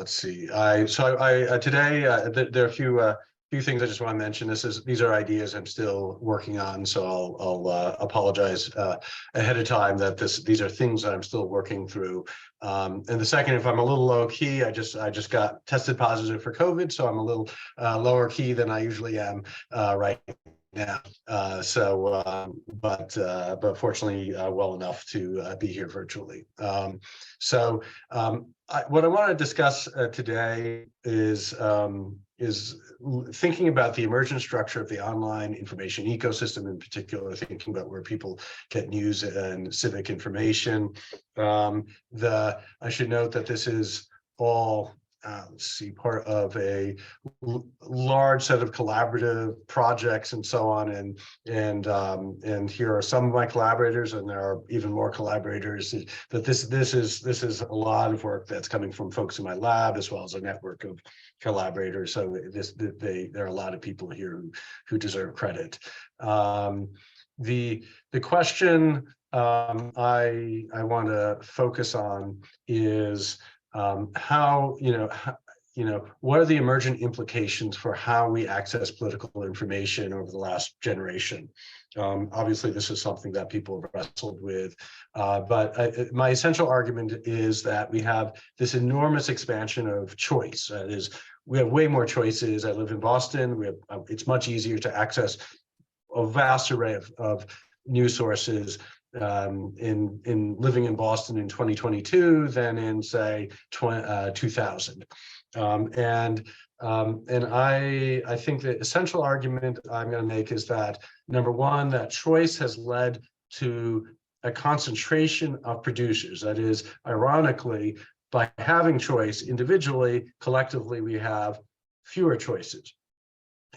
let's see. Today there are a few things I just want to mention. These are ideas I'm still working on, so I'll apologize ahead of time that these are things that I'm still working through. And the second, if I'm a little low key, I just got tested positive for COVID, so I'm a little lower key than I usually am right now. But fortunately, well enough to be here virtually. What I want to discuss today is thinking about the emergent structure of the online information ecosystem, in particular, thinking about where people get news and civic information. I should note that this is all part of a large set of collaborative projects and so on, and here are some of my collaborators, and there are even more collaborators. But this is a lot of work that's coming from folks in my lab, as well as a network of collaborators. So there are a lot of people here who deserve credit. The question I want to focus on is what are the emergent implications for how we access political information over the last generation? Obviously, this is something that people have wrestled with, but my essential argument is that we have this enormous expansion of choice. That is, we have way more choices. I live in Boston. It's much easier to access a vast array of news sources in living in Boston in 2022 than in, say, 2000. And I think the essential argument I'm going to make is that, number one, that choice has led to a concentration of producers. That is, ironically, by having choice individually, collectively, we have fewer choices.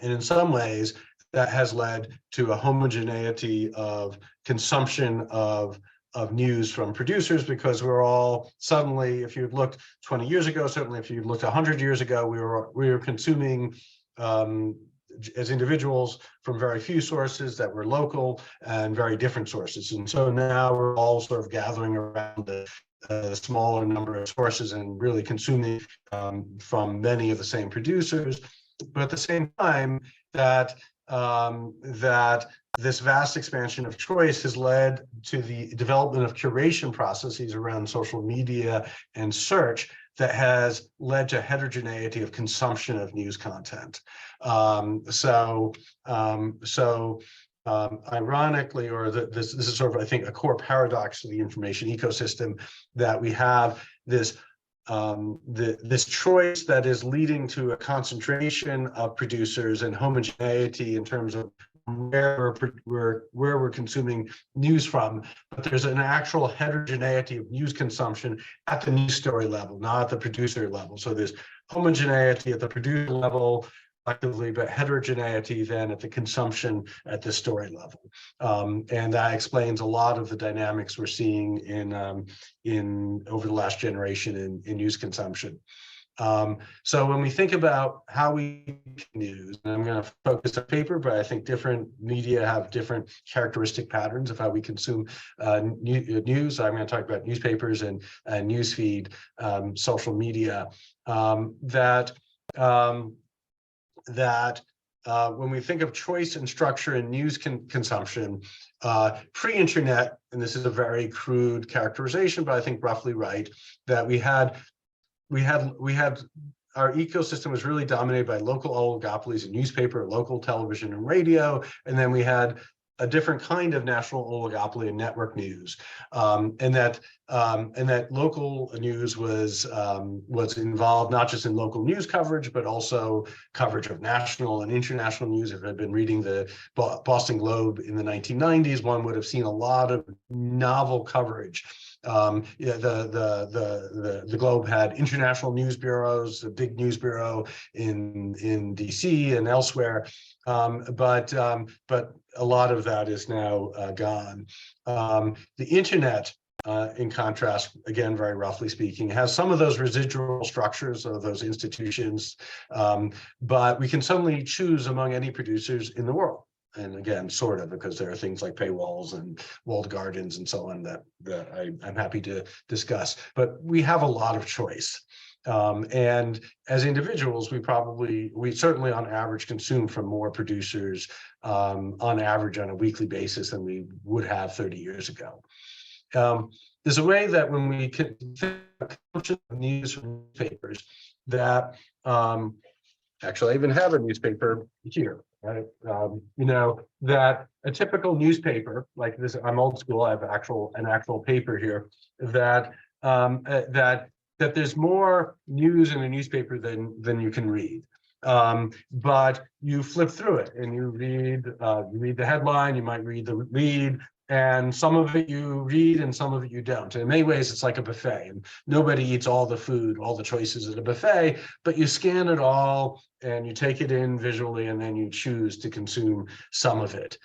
And in some ways, that has led to a homogeneity of consumption of news from producers, because we're all suddenly, if you'd looked 20 years ago, certainly if you'd looked 100 years ago, we were consuming as individuals from very few sources that were local and very different sources. And so now we're all sort of gathering around the smaller number of sources and really consuming from many of the same producers. But at the same time, that this vast expansion of choice has led to the development of curation processes around social media and search that has led to heterogeneity of consumption of news content. Ironically, or this is sort of, I think, a core paradox of the information ecosystem, that we have this choice that is leading to a concentration of producers and homogeneity in terms of where we're consuming news from, but there's an actual heterogeneity of news consumption at the news story level, not at the producer level. So there's homogeneity at the producer level, collectively, but heterogeneity then at the consumption at the story level, and that explains a lot of the dynamics we're seeing in over the last generation in news consumption. So when we think about how we news, and I'm going to focus on paper, but I think different media have different characteristic patterns of how we consume news. I'm going to talk about newspapers and newsfeed, social media, when we think of choice and structure in news consumption, pre-internet, and this is a very crude characterization, but I think roughly right, that we had our ecosystem was really dominated by local oligopolies in newspaper, local television and radio, and then we had a different kind of national oligopoly in network news, and that local news was involved not just in local news coverage, but also coverage of national and international news. If I'd been reading the Boston Globe in the 1990s, one would have seen a lot of novel coverage. The Globe had international news bureaus, a big news bureau in DC and elsewhere, but a lot of that is now gone. The internet, in contrast, again, very roughly speaking, has some of those residual structures of those institutions, but we can suddenly choose among any producers in the world. And again, sort of, because there are things like paywalls and walled gardens and so on that I'm happy to discuss. But we have a lot of choice. And as individuals, we certainly on average consume from more producers on average on a weekly basis than we would have 30 years ago. There's a way that when we can news from newspapers that actually I even have a newspaper here, right? That a typical newspaper like this, I'm old school, I have an actual paper here, that that there's more news in a newspaper than you can read. But you flip through it and you read the headline, you might read the lead, and some of it you read and some of it you don't. And in many ways, it's like a buffet, and nobody eats all the food, all the choices at a buffet, but you scan it all and you take it in visually, and then you choose to consume some of it.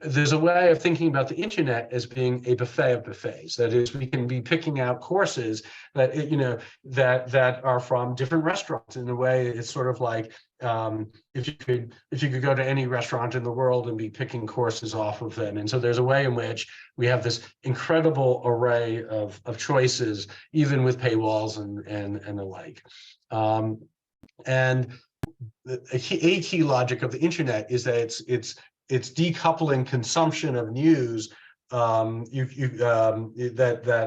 There's a way of thinking about the internet as being a buffet of buffets. That is, we can be picking out courses that that are from different restaurants. In a way, it's sort of like if you could go to any restaurant in the world and be picking courses off of them. And so there's a way in which we have this incredible array of choices, even with paywalls and the like. And a key logic of the internet is that it's decoupling consumption of news that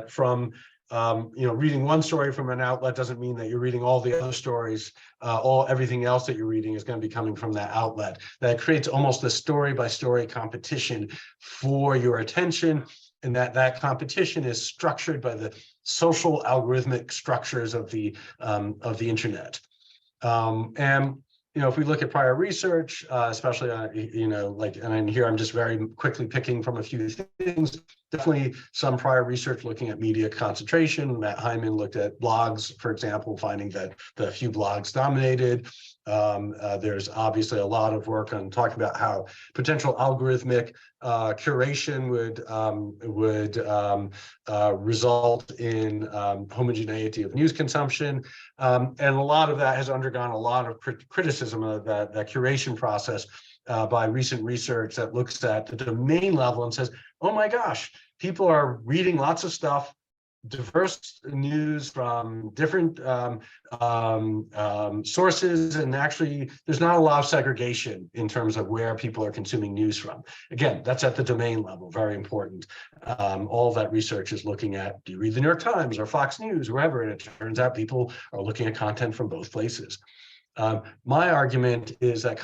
from reading one story from an outlet doesn't mean that you're reading all the other stories. Everything else that you're reading is going to be coming from that outlet. That creates almost a story by story competition for your attention, and that competition is structured by the social algorithmic structures of the internet. If we look at prior research, especially and here I'm just very quickly picking from a few things. Definitely some prior research looking at media concentration. Matt Hyman looked at blogs, for example, finding that the few blogs dominated. There's obviously a lot of work on talking about how potential algorithmic curation would result in homogeneity of news consumption, and a lot of that has undergone a lot of criticism of that curation process by recent research that looks at the domain level and says, oh my gosh, people are reading lots of stuff, diverse news from different sources, and actually there's not a lot of segregation in terms of where people are consuming news from. Again, that's at the domain level, very important. All of that research is looking at, do you read the New York Times or Fox News, wherever, and it turns out people are looking at content from both places. My argument is that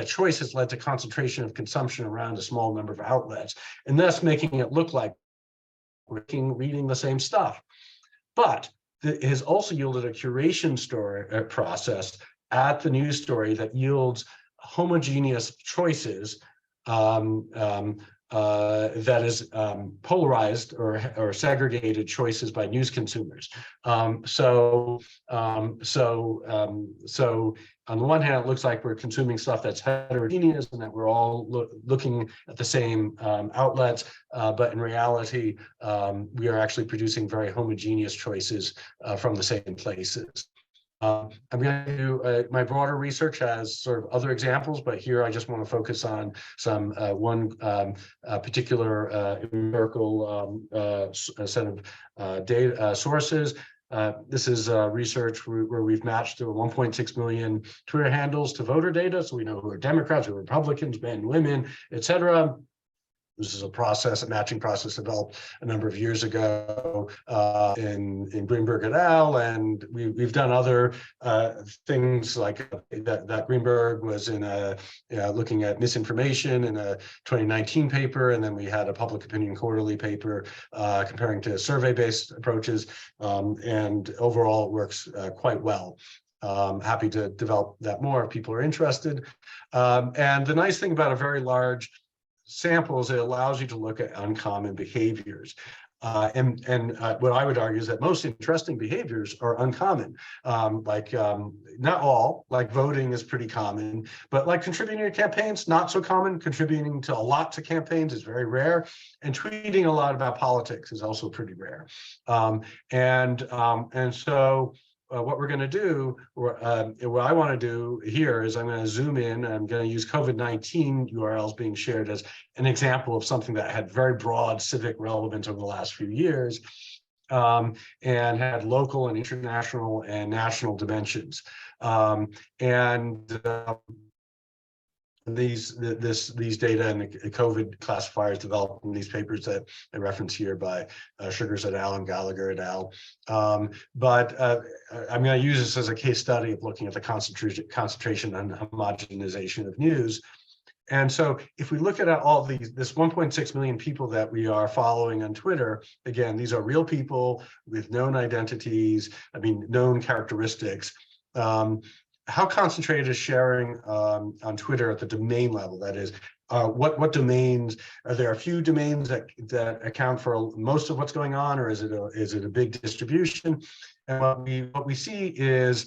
choice has led to concentration of consumption around a small number of outlets, and thus making it look like we're reading the same stuff. But it has also yielded a curation process at the news story that yields homogeneous choices that is polarized or segregated choices by news consumers. So on the one hand, it looks like we're consuming stuff that's heterogeneous and that we're all looking at the same outlets, but in reality, we are actually producing very homogeneous choices from the same places. I'm going to do my broader research has sort of other examples, but here I just want to focus on some one particular empirical set of data sources. This is research where we've matched 1.6 million Twitter handles to voter data, so we know who are Democrats, who are Republicans, men, women, etc. This is a matching process developed a number of years ago in Greenberg et al. And we've done other things like that Greenberg was in looking at misinformation in a 2019 paper. And then we had a public opinion quarterly paper comparing to survey-based approaches. And overall, it works quite well. Happy to develop that more if people are interested. And the nice thing about a very large samples, it allows you to look at uncommon behaviors. And what I would argue is that most interesting behaviors are uncommon. Not all, like voting is pretty common, but like contributing to campaigns, not so common. Contributing to a lot to campaigns is very rare. And tweeting a lot about politics is also pretty rare. And so what we're going to do, what I want to do here is I'm going to zoom in. I'm going to use COVID-19 URLs being shared as an example of something that had very broad civic relevance over the last few years. and had local and international and national dimensions. And these data and the COVID classifiers developed in these papers that I reference here by Sugars et al. And Gallagher et al. But I'm going to use this as a case study of looking at the concentration and homogenization of news. And so if we look at all these, this 1.6 million people that we are following on Twitter, again, these are real people with known identities, known characteristics. How concentrated is sharing on Twitter at the domain level? That is, what domains are there? A few domains that account for most of what's going on, or is it a big distribution? And what we see is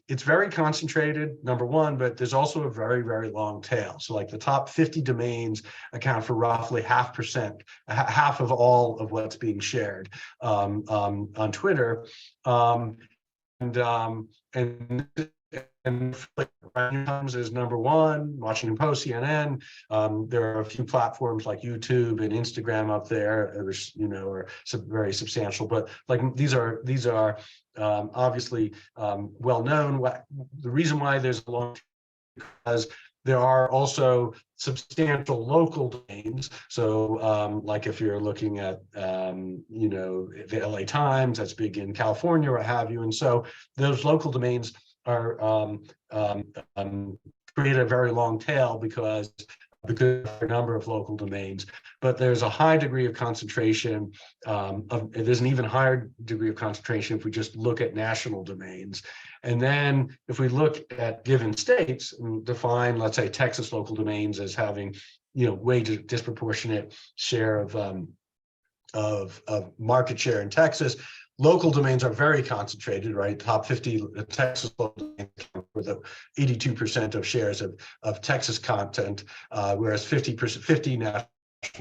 it's very concentrated, number one, but there's also a very, very long tail. So like the top 50 domains account for roughly half of all of what's being shared on Twitter. And New Times is number one, Washington Post, CNN. There are a few platforms like YouTube and Instagram up there, which are very substantial. But like these are obviously well known. The reason why there's a long, because there are also substantial local domains. So like if you're looking at, the LA Times, that's big in California, or what have you. And so those local domains are create a very long tail because of a number of local domains. But there's a high degree of concentration. There's an even higher degree of concentration if we just look at national domains. And then if we look at given states and define, let's say, Texas local domains as having, way disproportionate share of market share in Texas. Local domains are very concentrated, right? Top 50 Texas local domains account for the 82% of shares of Texas content, whereas 50 national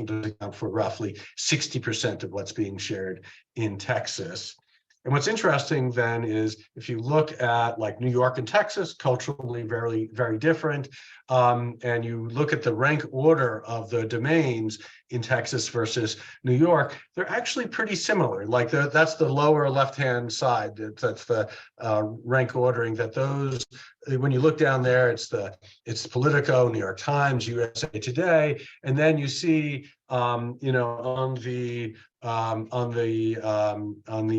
domains account for roughly 60% of what's being shared in Texas. And what's interesting then is if you look at like New York and Texas, culturally very, very different, and you look at the rank order of the domains in Texas versus New York, they're actually pretty similar. Like that's the lower left-hand side. That's the rank ordering that those, when you look down there, it's Politico, New York Times, USA Today, and then you see, on the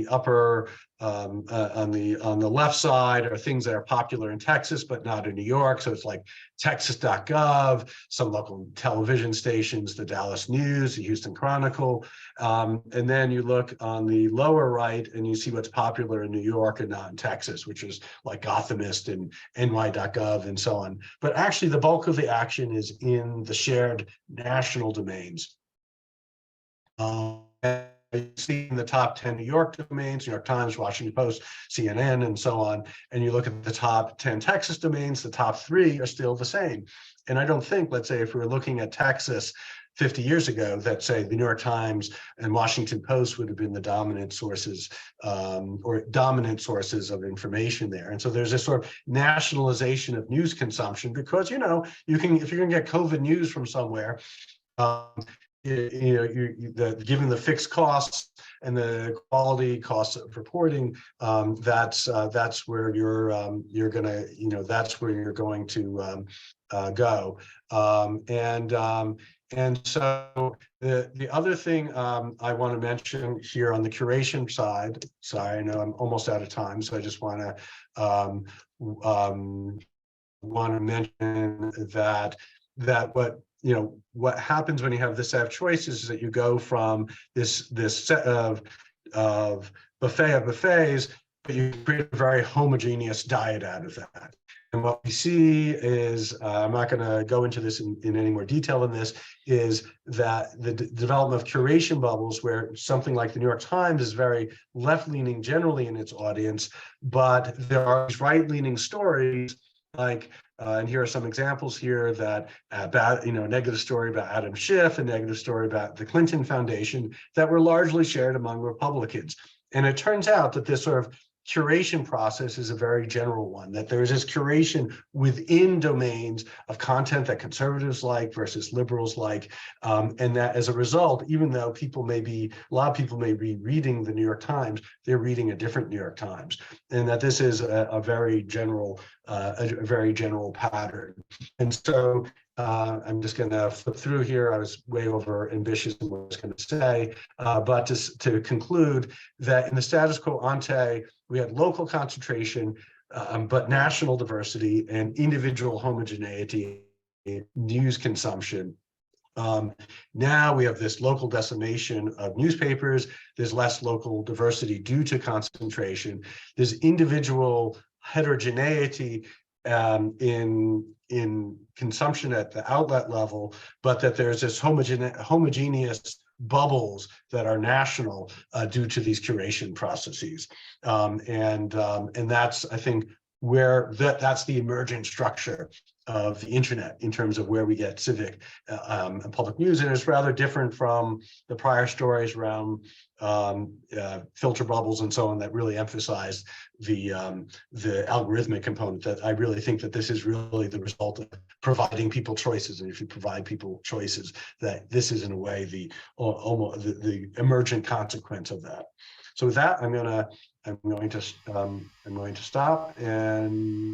upper, on the left side are things that are popular in Texas, but not in New York. So it's like Texas.gov, some local television stations, the Dallas News, the Houston Chronicle. And then you look on the lower right and you see what's popular in New York and not in Texas, which is like Gothamist and NY.gov and so on. But actually the bulk of the action is in the shared national domains. You see in the top 10 New York domains, New York Times, Washington Post, CNN, and so on, and you look at the top 10 Texas domains, the top 3 are still the same. And I don't think, let's say, if we were looking at Texas 50 years ago, that say the New York Times and Washington Post would have been the dominant sources of information there. And so there's this sort of nationalization of news consumption because, if you're going to get COVID news from somewhere, given the fixed costs and the quality costs of reporting, that's where you're that's where you're going to go. And so the other thing I want to mention here on the curation side, sorry, I know I'm almost out of time, so I just want to mention that what happens when you have this set of choices is that you go from this set of buffet of buffets, but you create a very homogeneous diet out of that. And what we see is, I'm not going to go into this in any more detail than this, is that the development of curation bubbles, where something like the New York Times is very left-leaning generally in its audience, but there are these right-leaning stories like, and here are some examples here that about, a negative story about Adam Schiff, a negative story about the Clinton Foundation that were largely shared among Republicans. And it turns out that this sort of curation process is a very general one, that there is this curation within domains of content that conservatives like versus liberals like, and that as a result, even though a lot of people may be reading the New York Times, they're reading a different New York Times, and that this is a very general pattern. And so I'm just going to flip through here. I was way over ambitious in what I was going to say, but to conclude that in the status quo ante, we had local concentration, but national diversity and individual homogeneity in news consumption. Now we have this local decimation of newspapers. There's less local diversity due to concentration. There's individual heterogeneity in consumption at the outlet level, but that there's this homogeneous bubbles that are national due to these curation processes, and that's, I think, where that's the emergent structure of the internet in terms of where we get civic and public news, and it's rather different from the prior stories around filter bubbles and so on that really emphasized the algorithmic component. That I really think that this is really the result of providing people choices, and if you provide people choices, that this is in a way the emergent consequence of that. So with that, I'm going to stop and